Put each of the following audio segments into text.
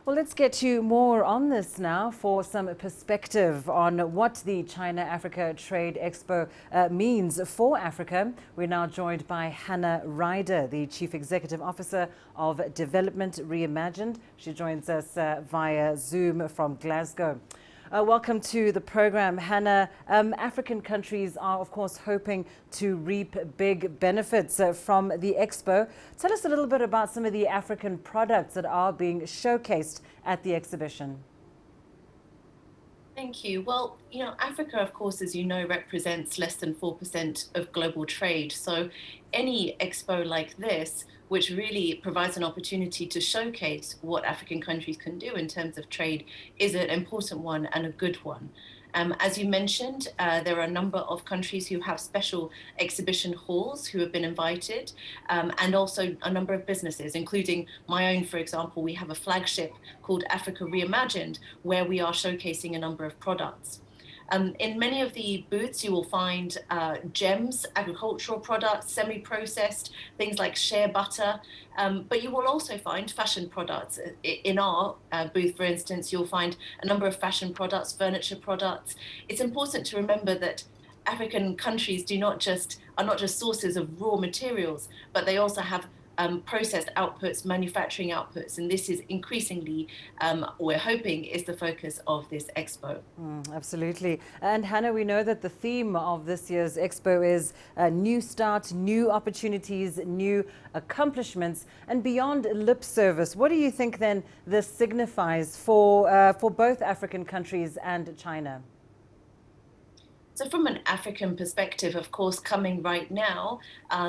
Well, let's get to more on this now for some perspective on what the China-Africa Trade Expo means for Africa. We're now joined by Hannah Ryder, the Chief Executive Officer of Development Reimagined. She joins us via Zoom from Glasgow. Welcome to the program, Hannah. African countries are, of course, hoping to reap big benefits from the expo. Tell us a little bit about some of the African products that are being showcased at the exhibition. Thank you. Well, Africa, of course, as you know, represents less than 4% of global trade. So any expo like this, which really provides an opportunity to showcase what African countries can do in terms of trade, is an important one and a good one. As you mentioned, there are a number of countries who have special exhibition halls who have been invited, and also a number of businesses, including my own, for example. We have a flagship called Africa Reimagined, where we are showcasing a number of products. In many of the booths, you will find gems, agricultural products, semi-processed, things like shea butter, but you will also find fashion products. In our booth, for instance, you'll find a number of fashion products, furniture products. It's important to remember that African countries are not just sources of raw materials, but they also have processed outputs, manufacturing outputs, and this is increasingly, we're hoping, is the focus of this expo. Absolutely. And Hannah, we know that the theme of this year's expo is new start, new opportunities, new accomplishments, and beyond lip service. What do you think then this signifies for both African countries and China? So from an African perspective, of course, coming right now,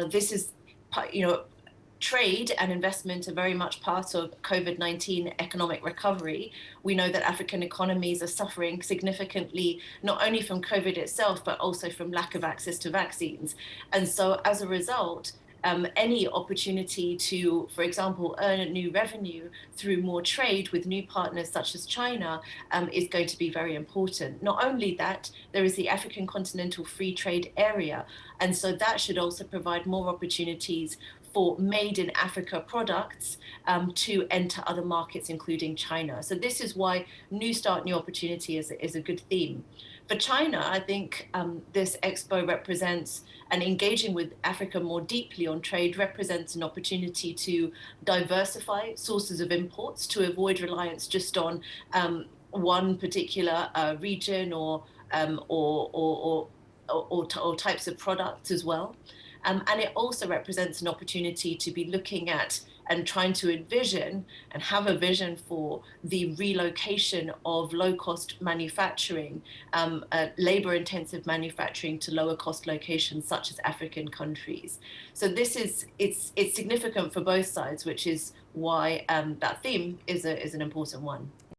this is, trade and investment are very much part of COVID-19 economic recovery. We know that African economies are suffering significantly, not only from COVID itself, but also from lack of access to vaccines. And so as a result, any opportunity to, for example, earn a new revenue through more trade with new partners such as China is going to be very important. Not only that, there is the African Continental Free Trade Area, and so that should also provide more opportunities for made in Africa products to enter other markets, including China. So this is why New Start, New Opportunity is a good theme. For China, I think this expo represents, and engaging with Africa more deeply on trade represents an opportunity to diversify sources of imports, to avoid reliance just on one particular region or types of products as well. And it also represents an opportunity to be looking at and trying to envision and have a vision for the relocation of low-cost manufacturing, labor-intensive manufacturing to lower-cost locations such as African countries. So it's significant for both sides, which is why that theme is an important one.